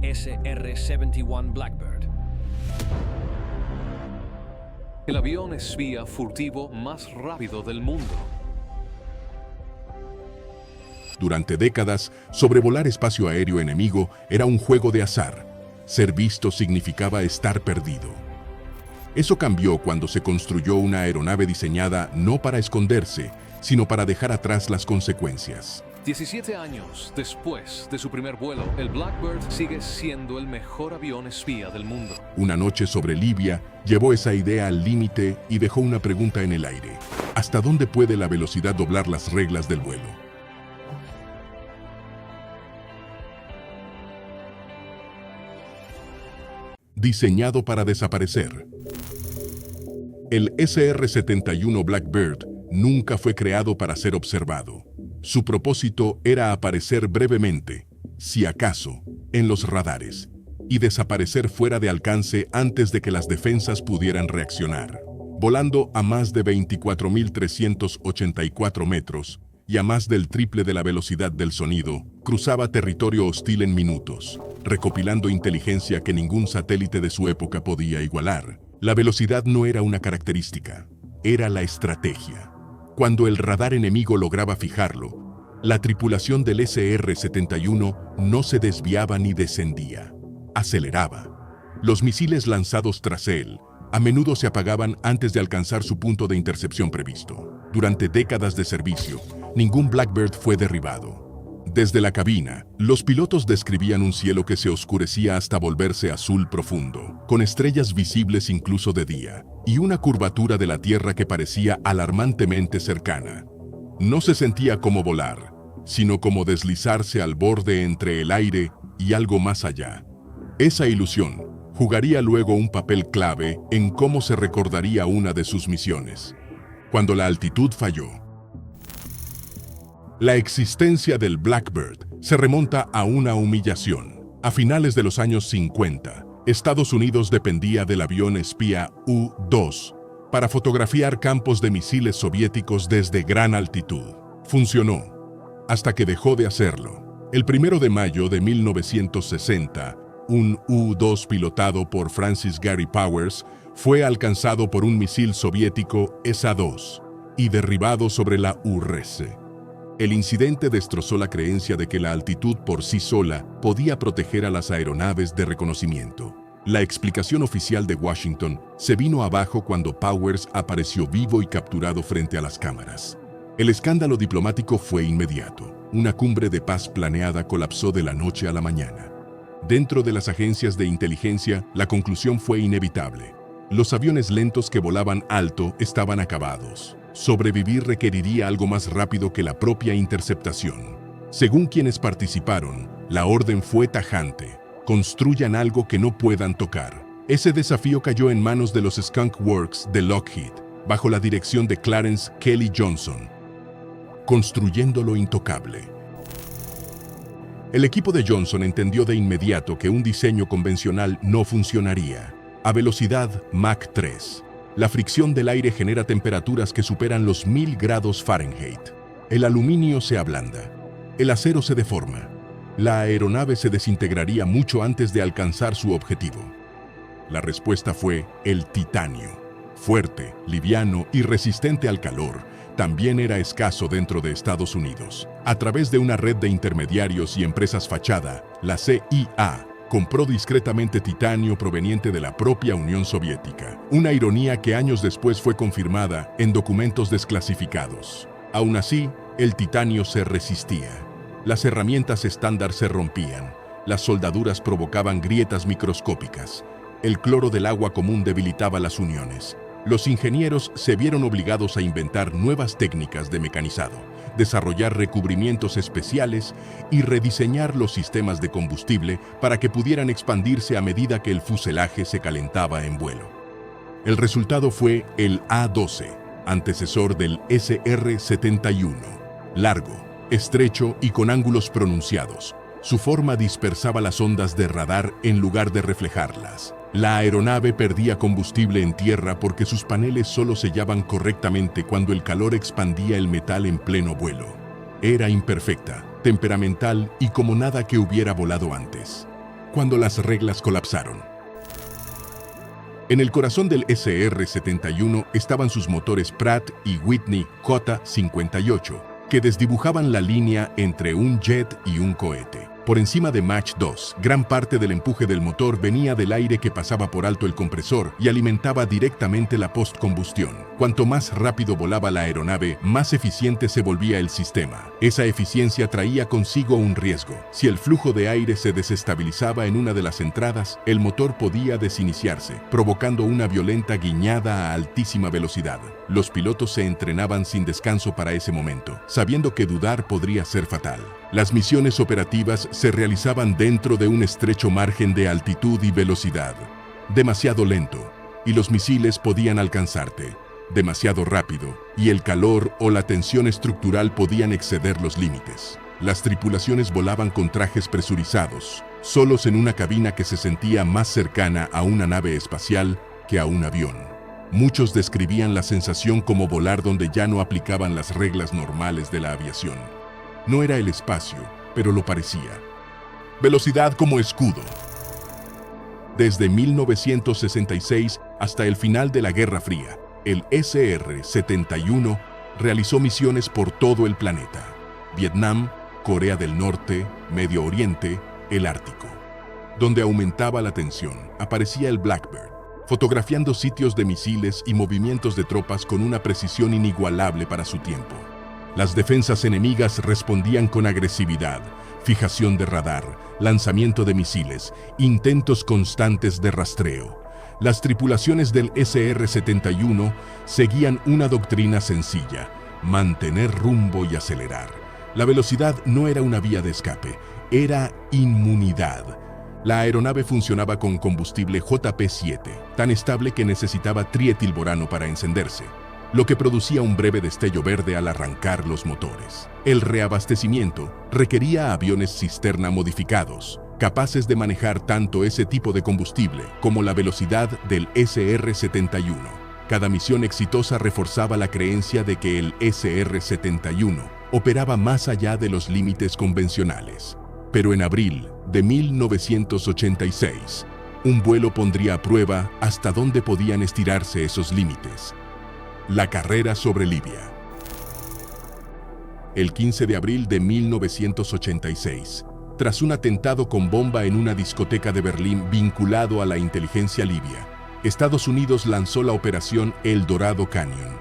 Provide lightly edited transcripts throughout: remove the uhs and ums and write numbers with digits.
SR-71 Blackbird. El avión espía furtivo más rápido del mundo. Durante décadas, sobrevolar espacio aéreo enemigo era un juego de azar. Ser visto significaba estar perdido. Eso cambió cuando se construyó una aeronave diseñada no para esconderse, sino para dejar atrás las consecuencias. 17 años después de su primer vuelo, el Blackbird sigue siendo el mejor avión espía del mundo. Una noche sobre Libia llevó esa idea al límite y dejó una pregunta en el aire. ¿Hasta dónde puede la velocidad doblar las reglas del vuelo? Diseñado para desaparecer. El SR-71 Blackbird nunca fue creado para ser observado. Su propósito era aparecer brevemente, si acaso, en los radares, y desaparecer fuera de alcance antes de que las defensas pudieran reaccionar. Volando a más de 24.384 metros y a más del triple de la velocidad del sonido, cruzaba territorio hostil en minutos, recopilando inteligencia que ningún satélite de su época podía igualar. La velocidad no era una característica, era la estrategia. Cuando el radar enemigo lograba fijarlo, la tripulación del SR-71 no se desviaba ni descendía, aceleraba. Los misiles lanzados tras él a menudo se apagaban antes de alcanzar su punto de intercepción previsto. Durante décadas de servicio, ningún Blackbird fue derribado. Desde la cabina, los pilotos describían un cielo que se oscurecía hasta volverse azul profundo, con estrellas visibles incluso de día, y una curvatura de la Tierra que parecía alarmantemente cercana. No se sentía como volar, sino como deslizarse al borde entre el aire y algo más allá. Esa ilusión jugaría luego un papel clave en cómo se recordaría una de sus misiones. Cuando la altitud falló. La existencia del Blackbird se remonta a una humillación. A finales de los años 50, Estados Unidos dependía del avión espía U-2 para fotografiar campos de misiles soviéticos desde gran altitud. Funcionó, hasta que dejó de hacerlo. El 1 de mayo de 1960, un U-2 pilotado por Francis Gary Powers fue alcanzado por un misil soviético SA-2 y derribado sobre la URSS. El incidente destrozó la creencia de que la altitud por sí sola podía proteger a las aeronaves de reconocimiento. La explicación oficial de Washington se vino abajo cuando Powers apareció vivo y capturado frente a las cámaras. El escándalo diplomático fue inmediato. Una cumbre de paz planeada colapsó de la noche a la mañana. Dentro de las agencias de inteligencia, la conclusión fue inevitable. Los aviones lentos que volaban alto estaban acabados. Sobrevivir requeriría algo más rápido que la propia interceptación. Según quienes participaron, la orden fue tajante: construyan algo que no puedan tocar. Ese desafío cayó en manos de los Skunk Works de Lockheed, bajo la dirección de Clarence Kelly Johnson, construyendo lo intocable. El equipo de Johnson entendió de inmediato que un diseño convencional no funcionaría. A velocidad Mach 3. La fricción del aire genera temperaturas que superan los 1000 grados Fahrenheit. El aluminio se ablanda. El acero se deforma. La aeronave se desintegraría mucho antes de alcanzar su objetivo. La respuesta fue el titanio. Fuerte, liviano y resistente al calor, también era escaso dentro de Estados Unidos. A través de una red de intermediarios y empresas fachada, la CIA compró discretamente titanio proveniente de la propia Unión Soviética. Una ironía que años después fue confirmada en documentos desclasificados. Aún así, el titanio se resistía. Las herramientas estándar se rompían. Las soldaduras provocaban grietas microscópicas. El cloro del agua común debilitaba las uniones. Los ingenieros se vieron obligados a inventar nuevas técnicas de mecanizado, desarrollar recubrimientos especiales y rediseñar los sistemas de combustible para que pudieran expandirse a medida que el fuselaje se calentaba en vuelo. El resultado fue el A-12, antecesor del SR-71. Largo, estrecho y con ángulos pronunciados. Su forma dispersaba las ondas de radar en lugar de reflejarlas. La aeronave perdía combustible en tierra porque sus paneles solo sellaban correctamente cuando el calor expandía el metal en pleno vuelo. Era imperfecta, temperamental y como nada que hubiera volado antes. cuando las reglas colapsaron. En el corazón del SR-71 estaban sus motores Pratt y Whitney J-58, que desdibujaban la línea entre un jet y un cohete. Por encima de Mach 2, gran parte del empuje del motor venía del aire que pasaba por alto el compresor y alimentaba directamente la postcombustión. Cuanto más rápido volaba la aeronave, más eficiente se volvía el sistema. Esa eficiencia traía consigo un riesgo. Si el flujo de aire se desestabilizaba en una de las entradas, el motor podía desiniciarse, provocando una violenta guiñada a altísima velocidad. Los pilotos se entrenaban sin descanso para ese momento, sabiendo que dudar podría ser fatal. Las misiones operativas se realizaban dentro de un estrecho margen de altitud y velocidad. Demasiado lento, y los misiles podían alcanzarte. Demasiado rápido, y el calor o la tensión estructural podían exceder los límites. Las tripulaciones volaban con trajes presurizados, solos en una cabina que se sentía más cercana a una nave espacial que a un avión. Muchos describían la sensación como volar donde ya no aplicaban las reglas normales de la aviación. No era el espacio, pero lo parecía. Velocidad como escudo. Desde 1966 hasta el final de la Guerra Fría, el SR-71 realizó misiones por todo el planeta: Vietnam, Corea del Norte, Medio Oriente, el Ártico. Donde aumentaba la tensión, aparecía el Blackbird, fotografiando sitios de misiles y movimientos de tropas con una precisión inigualable para su tiempo. Las defensas enemigas respondían con agresividad, fijación de radar, lanzamiento de misiles, intentos constantes de rastreo. Las tripulaciones del SR-71 seguían una doctrina sencilla: mantener rumbo y acelerar. La velocidad no era una vía de escape, era inmunidad. La aeronave funcionaba con combustible JP-7, tan estable que necesitaba trietilborano para encenderse, lo que producía un breve destello verde al arrancar los motores. El reabastecimiento requería aviones cisterna modificados, capaces de manejar tanto ese tipo de combustible como la velocidad del SR-71. Cada misión exitosa reforzaba la creencia de que el SR-71 operaba más allá de los límites convencionales. Pero en abril de 1986, un vuelo pondría a prueba hasta dónde podían estirarse esos límites. La carrera sobre Libia. El 15 de abril de 1986, tras un atentado con bomba en una discoteca de Berlín vinculado a la inteligencia libia, Estados Unidos lanzó la operación El Dorado Canyon.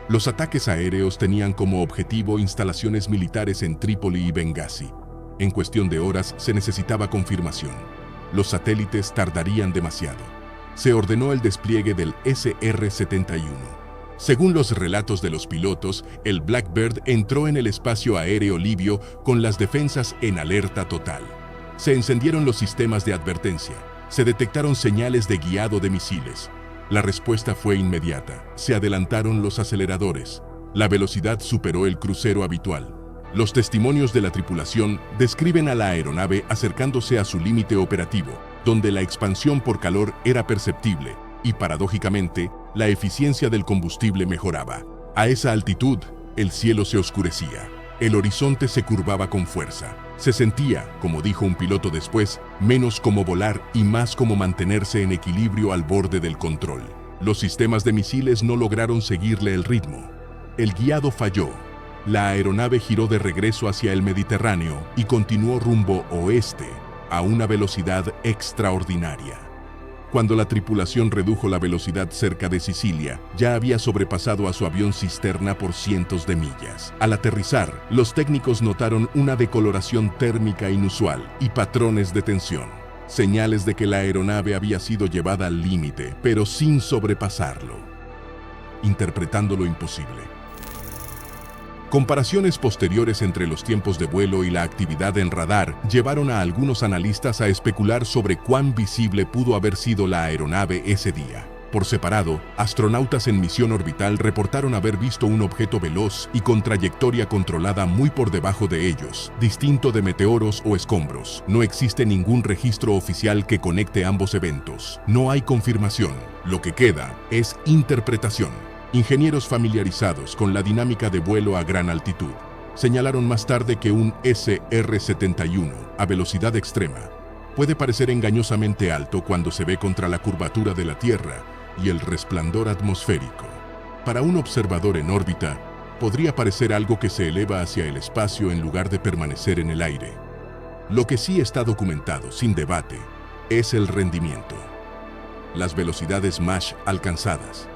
Los ataques aéreos tenían como objetivo instalaciones militares en Trípoli y Bengasi. En cuestión de horas se necesitaba confirmación. Los satélites tardarían demasiado. Se ordenó el despliegue del SR-71. Según los relatos de los pilotos, el Blackbird entró en el espacio aéreo libio con las defensas en alerta total. Se encendieron los sistemas de advertencia. Se detectaron señales de guiado de misiles. La respuesta fue inmediata. Se adelantaron los aceleradores. La velocidad superó el crucero habitual. Los testimonios de la tripulación describen a la aeronave acercándose a su límite operativo, donde la expansión por calor era perceptible y, paradójicamente, la eficiencia del combustible mejoraba. A esa altitud, el cielo se oscurecía. El horizonte se curvaba con fuerza. Se sentía, como dijo un piloto después, menos como volar y más como mantenerse en equilibrio al borde del control. Los sistemas de misiles no lograron seguirle el ritmo. El guiado falló. La aeronave giró de regreso hacia el Mediterráneo y continuó rumbo oeste a una velocidad extraordinaria. Cuando la tripulación redujo la velocidad cerca de Sicilia, ya había sobrepasado a su avión cisterna por cientos de millas. Al aterrizar, los técnicos notaron una decoloración térmica inusual y patrones de tensión, señales de que la aeronave había sido llevada al límite, pero sin sobrepasarlo, interpretando lo imposible. Comparaciones posteriores entre los tiempos de vuelo y la actividad en radar llevaron a algunos analistas a especular sobre cuán visible pudo haber sido la aeronave ese día. Por separado, astronautas en misión orbital reportaron haber visto un objeto veloz y con trayectoria controlada muy por debajo de ellos, distinto de meteoros o escombros. No existe ningún registro oficial que conecte ambos eventos. No hay confirmación. Lo que queda es interpretación. Ingenieros familiarizados con la dinámica de vuelo a gran altitud señalaron más tarde que un SR-71 a velocidad extrema Puede parecer engañosamente alto cuando se ve contra la curvatura de la Tierra y el resplandor atmosférico. Para un observador en órbita, podría parecer algo que se eleva hacia el espacio en lugar de permanecer en el aire. Lo que sí está documentado, sin debate, es el rendimiento. Las velocidades Mach alcanzadas,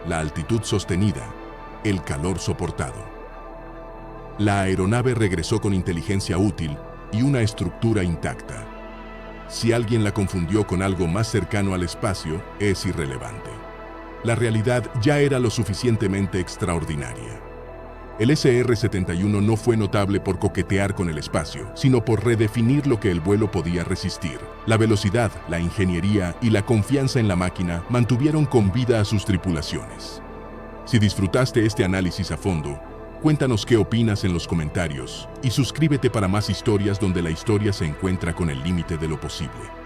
la altitud sostenida, el calor soportado. La aeronave regresó con inteligencia útil y una estructura intacta. Si alguien la confundió con algo más cercano al espacio, es irrelevante. La realidad ya era lo suficientemente extraordinaria. El SR-71 no fue notable por coquetear con el espacio, sino por redefinir lo que el vuelo podía resistir. La velocidad, la ingeniería y la confianza en la máquina mantuvieron con vida a sus tripulaciones. Si disfrutaste este análisis a fondo, cuéntanos qué opinas en los comentarios y suscríbete para más historias donde la historia se encuentra con el límite de lo posible.